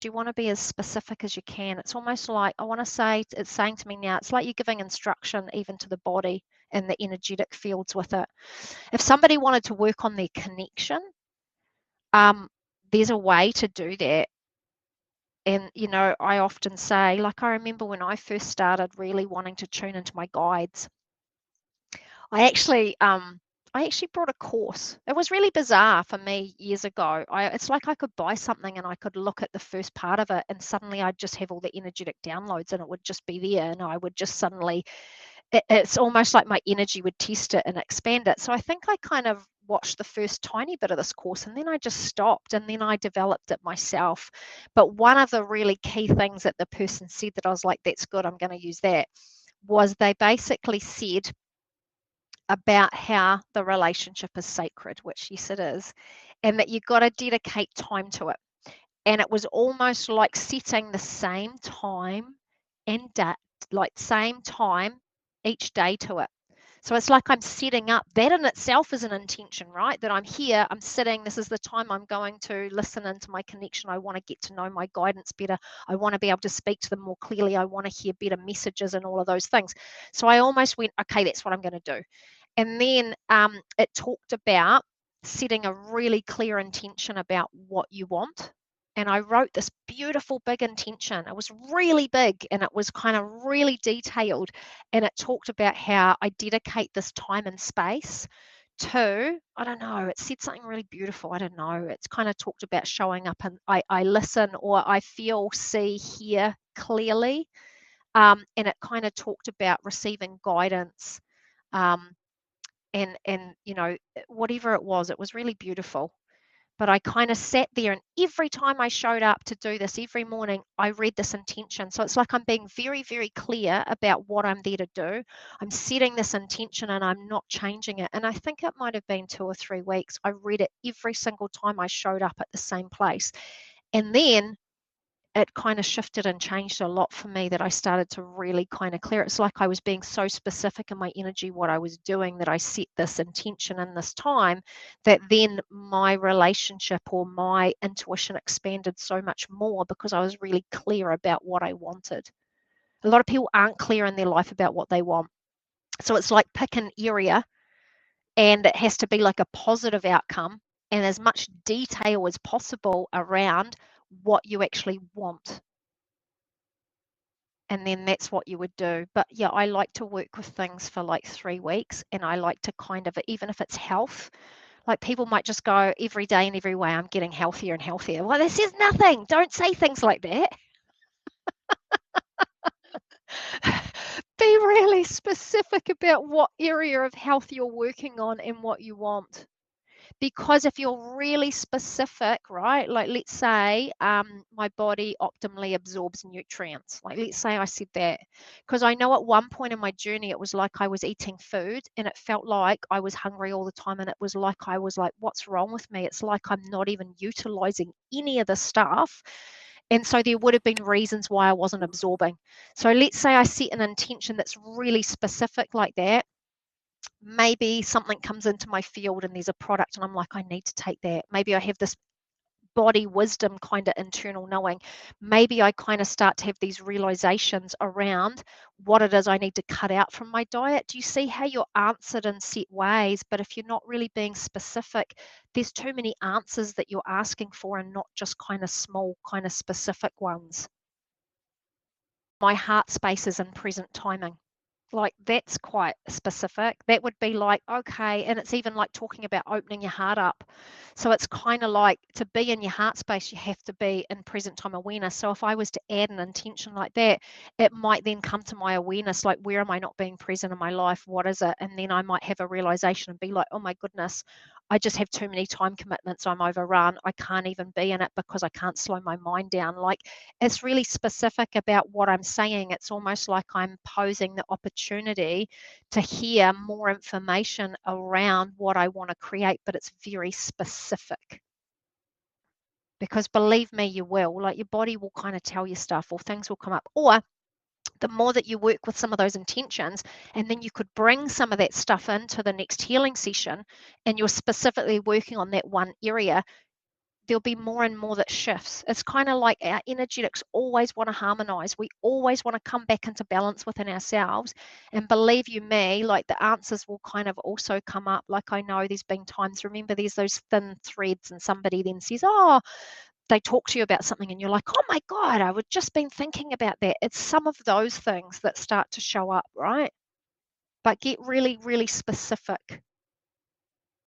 you want to be as specific as you can. It's almost like, I want to say, it's saying to me now, it's like you're giving instruction even to the body and the energetic fields with it. If somebody wanted to work on their connection, there's a way to do that. And, you know, I often say, like, I remember when I first started really wanting to tune into my guides, I actually brought a course. It was really bizarre for me years ago. It's like I could buy something and I could look at the first part of it and suddenly I'd just have all the energetic downloads and it would just be there, and I would just suddenly, it's almost like my energy would test it and expand it. So I think I kind of watched the first tiny bit of this course and then I just stopped, and then I developed it myself. But one of the really key things that the person said that I was like, that's good, I'm going to use that, was they basically said about how the relationship is sacred, which yes it is, and that you've got to dedicate time to it. And it was almost like setting the same time and same time each day to it. So it's like I'm setting up, that in itself is an intention, right? That I'm here, I'm sitting, this is the time I'm going to listen into my connection. I want to get to know my guidance better. I want to be able to speak to them more clearly. I want to hear better messages and all of those things. So I almost went, okay, that's what I'm going to do. And then it talked about setting a really clear intention about what you want. And I wrote this beautiful big intention. It was really big and it was kind of really detailed. And it talked about how I dedicate this time and space to, I don't know, it said something really beautiful. I don't know. It's kind of talked about showing up and I listen, or I feel, see, hear clearly. And it kind of talked about receiving guidance. And you know, whatever it was really beautiful. But I kind of sat there, and every time I showed up to do this, every morning, I read this intention. So it's like I'm being very, very clear about what I'm there to do. I'm setting this intention and I'm not changing it. And I think it might have been 2 or 3 weeks. I read it every single time I showed up at the same place. And then it kind of shifted and changed a lot for me, that I started to really kind of clear. It's like I was being so specific in my energy, what I was doing, that I set this intention in this time, that then my relationship or my intuition expanded so much more because I was really clear about what I wanted. A lot of people aren't clear in their life about what they want. So it's like pick an area and it has to be like a positive outcome and as much detail as possible around what you actually want. And then that's what you would do. But yeah, I like to work with things for like 3 weeks, and I like to kind of, even if it's health, like people might just go every day and every way, I'm getting healthier and healthier. Well, this is nothing. Don't say things like that. Be really specific about what area of health you're working on and what you want. Because if you're really specific, right, like let's say my body optimally absorbs nutrients, like let's say I said that, because I know at one point in my journey it was like I was eating food and it felt like I was hungry all the time, and it was like I was like, what's wrong with me? It's like I'm not even utilizing any of the stuff. And so there would have been reasons why I wasn't absorbing. So let's say I set an intention that's really specific like that. Maybe something comes into my field and there's a product and I'm like, I need to take that. Maybe I have this body wisdom kind of internal knowing. Maybe I kind of start to have these realizations around what it is I need to cut out from my diet. Do you see how you're answered in set ways? But if you're not really being specific, there's too many answers that you're asking for and not just kind of small, kind of specific ones. My heart space is in present timing. Like that's quite specific. That would be like, okay, and it's even like talking about opening your heart up. So it's kind of like, to be in your heart space, you have to be in present time awareness. So if I was to add an intention like that, it might then come to my awareness, like, where am I not being present in my life? What is it? And then I might have a realization and be like, oh my goodness, I just have too many time commitments. I'm overrun. I can't even be in it because I can't slow my mind down. Like, it's really specific about what I'm saying. It's almost like I'm posing the opportunity to hear more information around what I want to create, but it's very specific. Because believe me, you will. Like, your body will kind of tell you stuff, or things will come up. Or the more that you work with some of those intentions, and then you could bring some of that stuff into the next healing session, and you're specifically working on that one area, there'll be more and more that shifts. It's kind of like our energetics always want to harmonize. We always want to come back into balance within ourselves. And believe you me, like the answers will kind of also come up. Like I know there's been times, remember there's those thin threads and somebody then says, oh, they talk to you about something and you're like, oh my God, I would just been thinking about that. It's some of those things that start to show up, right? But get really, really specific